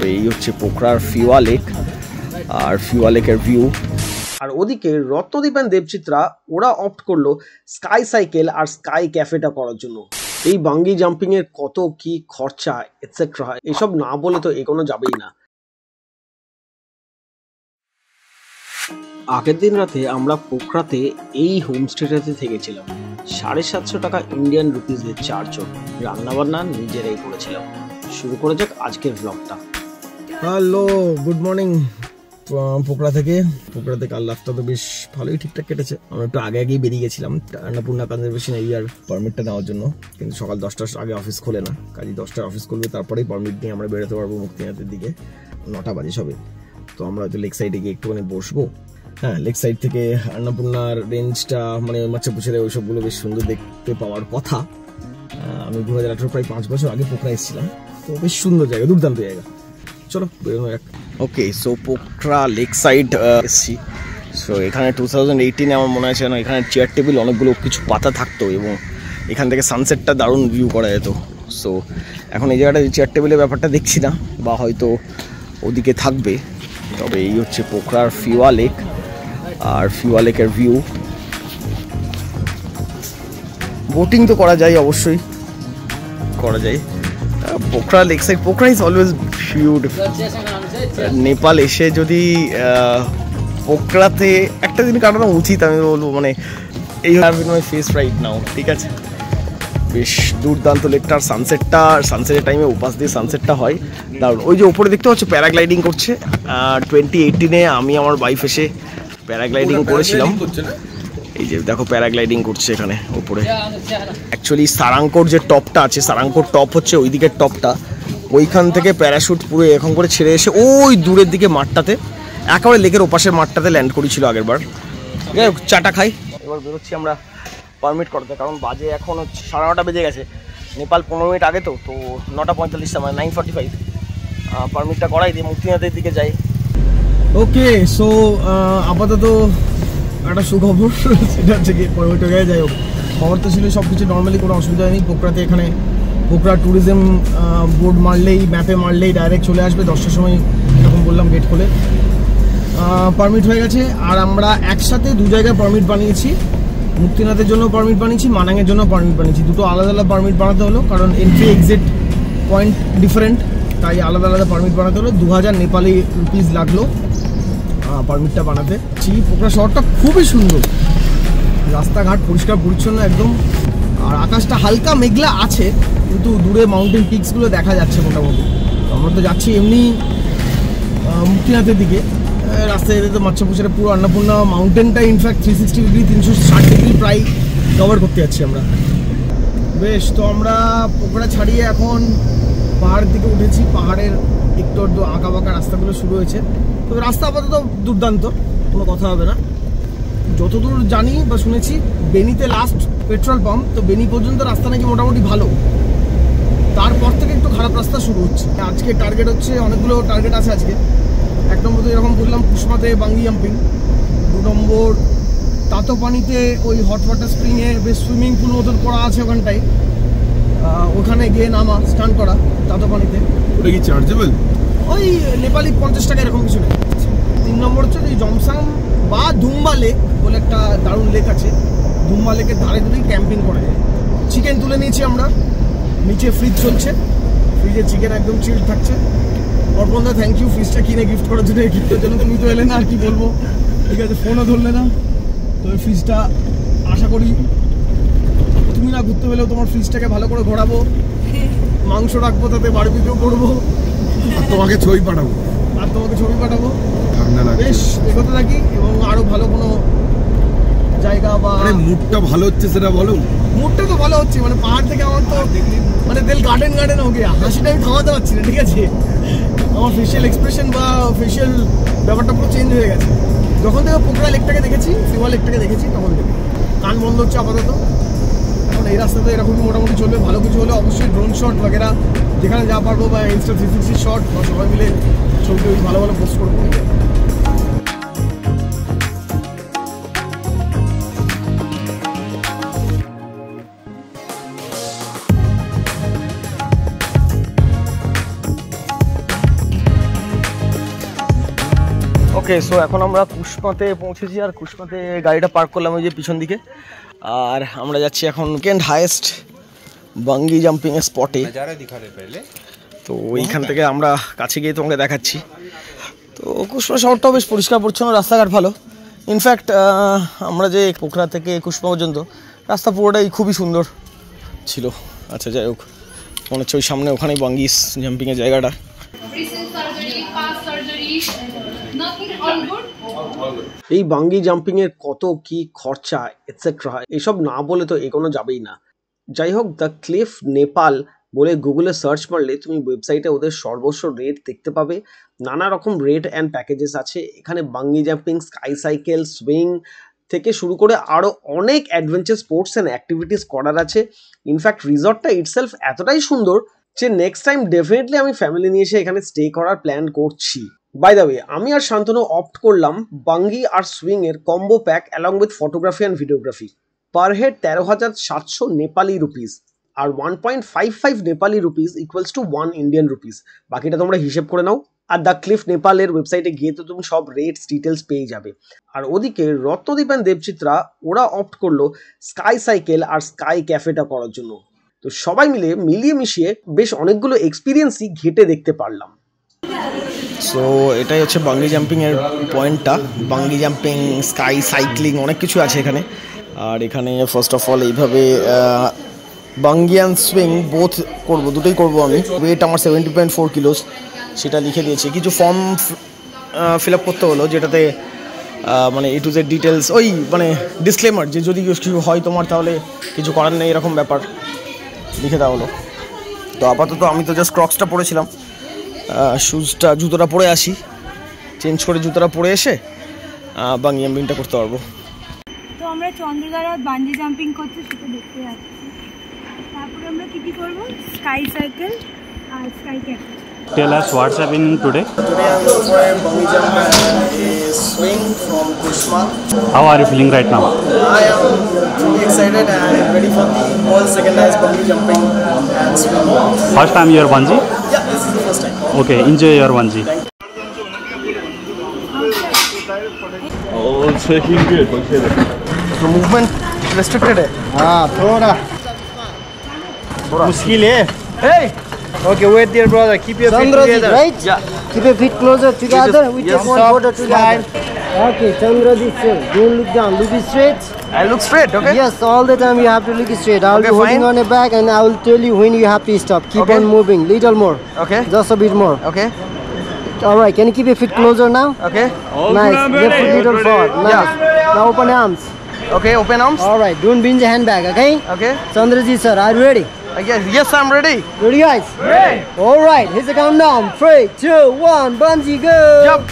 তবে এই হচ্ছে পোখরার ফিওয়া লেক আর ফিওয়া লেকের ভিউ। আর ওদিকে রত্নদীপ এন্ড দেবচিত্রা ওরা অপ্ট করলো স্কাই সাইকেল আর স্কাই ক্যাফেটা করার জন্য। এই বাঙ্গি জাম্পিং এর কত কি খরচা এটসেট্রা এসব না বলে তো এগোনো যাবেই না। আগের দিন রাতে আমরা পোখরাতে এই হোমস্টেটাতে থেকেছিলাম। 750 টাকা ইন্ডিয়ান রুপিজের 4 জন, রান্নাবান্না নিজেরাই করেছিলাম। শুরু করে যাক আজকের ব্লগটা। হ্যালো, গুড মর্নিং পোখরা থেকে। পোখরাতে কাল রাতটা তো বেশ ভালোই ঠিকঠাক কেটেছে। আমরা একটু আগেই বেরিয়ে গেছিলাম অন্নপূর্ণা কনজারভেশন এরিয়ার পারমিটটা নেওয়ার জন্য, কিন্তু সকাল 10টার আগে অফিস খোলে না। কাজে 10টায় অফিস খুলবে, তারপরেই পারমিট নিয়ে আমরা বেরোতে পারবো মুক্তিনাথের দিকে। 9টা বাজে সবে। তো আমরা হয়তো লেক সাইডে গিয়ে একটুখানি বসবো। হ্যাঁ, লেক সাইড থেকে অন্নপূর্ণার রেঞ্জটা মানে মাচ্চাপুছের ওইসবগুলো বেশ সুন্দর দেখতে পাওয়ার কথা। আমি 2018 প্রায় 5 বছর আগে পোখরা এসেছিলাম, তো বেশ সুন্দর জায়গা, দুর্দান্ত জায়গা। চলো বেরোনো যাক। ওকে, সো পোখরা লেক সাইড এসছি। সো এখানে 2018-এ আমার মনে আছে না, এখানে চেয়ার টেবিল অনেকগুলো কিছু পাতা থাকতো এবং এখান থেকে সানসেটটা দারুণ ভিউ করা যেত। সো এখন এই জায়গাটা চেয়ার টেবিলের ব্যাপারটা দেখছি না, বা হয়তো ওদিকে থাকবে। তবে এই হচ্ছে পোখরার ফিওয়া লেক আর ফিওয়া লেকের ভিউ। বোটিং তো করা যায়, অবশ্যই করা যায়। Pokhara lake side, Pokhara is always beautiful. Nepal এসে যদি পোখরাতে একটা দিন কাটানো উচিত আমি বলবো, মানে এই have in my face right now. ঠিক আছে, বেশ দুর্দান্ত লেকটার সানসেটের টাইমে উপাস দিয়ে সানসেটটা হয় দারুণ। ওই যে উপরে দেখতে পাচ্ছ প্যারাগ্লাইডিং করছে। 2018-এ আমি আমার ওয়াইফ এসে প্যারাগ্লাইডিং করেছিলাম। এই যে দেখো প্যারাগ্লাইডিং করছে এখানে উপরে। অ্যাকচুয়ালি সারাঙ্কোর যে টপটা আছে, সারাঙ্কোর টপ হচ্ছে ওই দিকের টপটা, ওইখান থেকে প্যারাশুট পুরো এখন করে ছেড়ে এসে ওই দূরের দিকে মাঠটাতে, একেবারে লেকের ওপাশের মাঠটাতে ল্যান্ড করেছিল আগের বার। চাটা খাই, এবার বেরোচ্ছি আমরা পারমিট করতে, কারণ বাজে এখন 9:30 বেজে গেছে। নেপাল 15 মিনিট আগে, তো 9:45 মানে 9:45। পারমিটটা করাই দিয়ে মুক্তিনাথের দিকে যাই। ওকে, সো আপাতত একটা সুখবর, সেটা হচ্ছে কি পরবর্তী জায়গায় যাই হোক, খবর তো ছিল সব কিছু নর্মালি, কোনো অসুবিধা নেই। পোখরাতে এখানে পোখরা ট্যুরিজম বোর্ড মারলেই, ম্যাপে মারলেই ডাইরেক্ট চলে আসবে 10টার সময়, এরকম বললাম গেট খুলে। পারমিট হয়ে গেছে। আর আমরা একসাথে দু জায়গায় পারমিট বানিয়েছি, মুক্তিনাথের জন্য পারমিট বানিয়েছি, মানাংয়ের জন্য পারমিট বানিয়েছি। দুটো আলাদা আলাদা পারমিট বানাতে হলো, কারণ এন্ট্রি এক্সিট পয়েন্ট ডিফারেন্ট, তাই আলাদা আলাদা পারমিট বানাতে হলো। 2000 নেপালি রুপিস লাগলো পারমিটটা বানাতে। পোখরা শহরটা খুবই সুন্দর, রাস্তাঘাট পরিষ্কার পরিচ্ছন্ন একদম। আর আকাশটা হালকা মেঘলা আছে, কিন্তু দূরে মাউন্টেন পিকসগুলো দেখা যাচ্ছে মোটামুটি। আমরা তো যাচ্ছি এমনি মুক্তিনাথের দিকে, রাস্তায় যেতে তো মাচ্চাপুছের পুরো অন্নপূর্ণা মাউন্টেনটা ইনফ্যাক্ট 360 ডিগ্রি 360 ডিগ্রি প্রায় কভার করতে যাচ্ছি আমরা। বেশ, তো আমরা পোখরা ছাড়িয়ে এখন পাহাড়ের দিকে উঠেছি। পাহাড়ের একটু একটু আঁকা বাঁকা রাস্তাগুলো শুরু হয়েছে, তবে রাস্তা আপাতত দুর্দান্ত, কোনো কথা হবে না। যতদূর জানি বা শুনেছি বেনিতে লাস্ট পেট্রোল পাম্প, তো বেনি পর্যন্ত রাস্তা নাকি মোটামুটি ভালো, তারপর থেকে একটু খারাপ রাস্তা শুরু হচ্ছে। আজকে টার্গেট হচ্ছে, অনেকগুলো টার্গেট আছে আজকে। 1 নম্বর তো এরকম বললাম কুসমাতে বাঙ্গি জাম্পিং, 2 নম্বর তাতোপানিতে ওই হট ওয়াটার স্প্রিংয়ে বেশ সুইমিং পুল মতন করা আছে ওখানটায়, ওখানে গিয়ে নামা স্টান করা তাতোপানিতে। ওটা কি চার্জেবল? ওই নেপালি 50 টাকা এরকম কিছু নেই। 3 নম্বর হচ্ছে এই জমসাং বা দুম্বা লেক বলে একটা দারুণ লেক আছে, দুম্বা লেকের ধারে ধরেই ক্যাম্পিং করা যায়। চিকেন তুলে নিয়েছি আমরা, নিচে ফ্রিজ চলছে, ফ্রিজে চিকেন একদম চিল থাকছে। অর্পণদা থ্যাংক ইউ ফ্রিজটা কিনে গিফট করার জন্য। গিফটের জন্য তুমি তো এলে না, আর কি বলবো, ঠিক আছে, ফোনও ধরলে না। তো এই ফ্রিজটা আশা করি তুমি না ঘুরতে পেলেও তোমার ফ্রিজটাকে ভালো করে ঘোরাবো, মাংস রাখবো, তাতে বারবিকিউ করবো, তোমাকে ছবি পাঠাবো। বেশ এগোতে থাকি, এবং আরো ভালো কোনো জায়গা বা মুডটা ভালো হচ্ছে সেটা বলো। মুডটা তো ভালো হচ্ছে, মানে পাহাড় থেকে আমার তো মানে দিল গার্ডেন হয়ে গিয়া, হাসিটা আমি থামাতে পারছি না। ঠিক আছে, আমার ফেশিয়াল এক্সপ্রেশন বা ফেশিয়াল ব্যাপারটা পুরো চেঞ্জ হয়ে গেছে যখন থেকে পোখরা লেকটাকে দেখেছি, ফিওয়া লেকটাকে দেখেছি, তখন থেকে কান বন্ধ হচ্ছে আপাতত। এখন এই রাস্তাতে এরকমই মোটামুটি চলবে। ভালো কিছু হলে অবশ্যই ড্রোন শট বাগেরা যেখানে যা পারবো, বা ইনস্টা 360 শট, বা সবাই মিলে ছবি ভালো ভালো পোস্ট করবো। ওকে, সো এখন আমরা কুশমাতে পৌঁছেছি, আর কুশমাতে গাড়িটা পার্ক করলাম ওই যে পিছন দিকে। আর আমরা যাচ্ছি এখন সেকেন্ড হাইয়েস্ট বাঙ্গি জাম্পিং এর স্পটে। তো এইখান থেকে আমরা কাছে গিয়ে তোমাকে দেখাচ্ছি। তো কুশমা শহরটাও বেশ পরিষ্কার পরিচ্ছন্ন, রাস্তাঘাট ভালো। ইনফ্যাক্ট আমরা যে পোখরা থেকে কুশমা পর্যন্ত রাস্তা পুরোটাই খুবই সুন্দর ছিল। আচ্ছা যাই হোক, মনে হচ্ছে ওই সামনে ওখানেই বাঙ্গি জাম্পিংয়ের জায়গাটা। এই বাঙ্গি জাম্পিং এর কত কি খরচা এটসেট্রা এসব না বলে তো এগোনো যাবেই না। যাই হোক, দ্য ক্লিফ নেপাল বলে গুগলে সার্চ মারলে তুমি ওয়েবসাইটে ওদের সর্বস্ব রেট দেখতে পাবে। নানা রকম রেট অ্যান্ড প্যাকেজেস আছে এখানে। বাঙ্গি জাম্পিং, স্কাই সাইকেল, সুইং থেকে শুরু করে আরও অনেক অ্যাডভেঞ্চার স্পোর্টস অ্যান্ড অ্যাক্টিভিটিস করার আছে। ইনফ্যাক্ট রিসর্টটা ইটসেলফ এতটাই সুন্দর যে নেক্সট টাইম ডেফিনেটলি আমি ফ্যামিলি নিয়ে এসে এখানে স্টে করার প্ল্যান করছি। বাই দ্য ওয়ে, আমি আর শান্তনু অপ্ট করলাম বাঙ্গি আর সুইং এর combo pack along with photography and videography. Per head 13,700 Nepali rupees, আর 1.55 Nepali rupees equals to 1 Indian rupees. বাকিটা তোমরা হিসেব করে নাও। আর দ্য ক্লিফ নেপালের ওয়েবসাইটে গিয়ে তো তুমি সব রেটস ডিটেলস পেয়ে যাবে। আর ওদিকে রত্নদীপ অ্যান্ড দেবচিত্রা ওরা অপ্ট করলো স্কাই সাইকেল আর স্কাই ক্যাফেটা করার জন্য। তো সবাই মিলিয়ে মিশিয়ে বেশ অনেকগুলো এক্সপিরিয়েন্সই ঘেটে দেখতে পারলাম। সো এটাই হচ্ছে বাঙ্গি জাম্পিংয়ের পয়েন্টটা। বাঙ্গি জাম্পিং, স্কাই সাইক্লিং অনেক কিছু আছে এখানে। আর এখানে ফার্স্ট অফ অল এইভাবে বাঙ্গি অ্যান্ড সুইং বোথ করবো, দুটোই করবো আমি। ওয়েট আমার 70.4 কিলোস, সেটা লিখে দিয়েছি। কিছু ফর্ম ফিল আপ করতে হলো, যেটাতে মানে এ টু জেড ডিটেলস, ওই মানে ডিসক্লেমার যে যদি কিছু হয় তোমার তাহলে কিছু করার নেই এরকম ব্যাপার লিখে দেওয়া হলো। তো আপাতত আমি তো জাস্ট ক্রক্সটা পরেছিলাম, জুতোটা পরে আসি, চেঞ্জ করে জুতোটা পরে এসে বাঙ্গি জাম্পিংটা করতে পারবো। তো আমরা চন্দ্রগাড়া বাঞ্জি জাম্পিং করছি, সেটা দেখতে যাচ্ছি। তারপরে আমরা কি করবো, স্কাই সাইকেল আর sky cafe. Tell us what's happening today. Today I'm going for a bungee jump and a swing from Kushma. How are you feeling right now? I am really excited and ready for the world's second highest bungee jumping and swing. First time you are bungee? Yeah, this is the first time. Okay, enjoy your bungee. Oh, it's shaking good. So movement restricted है। हाँ थोड़ा मुश्किल है। Hey! Okay, wait there, brother. Keep your feet together. Right? Yeah. Keep your feet closer together. We Yes. take one photo together. Okay, Chandrajit sir, don't look down. Look straight. I look straight, okay? Yes, all the time you have to look straight. I will Okay, be holding fine. on your back and I will tell you when you have to stop. Keep Okay. on moving, little more. Okay. Just a bit more. Okay. All right, can you keep your feet closer now? Okay. Nice. Left foot little forward. Nice. Now open your arms. Okay, open arms. All right, don't bend your hand back, okay? Okay. Chandrajit sir, are you ready? Yes, I'm ready. Ready guys? Ready. All right, here's the countdown. 3, 2, 1, bungee go. Jump.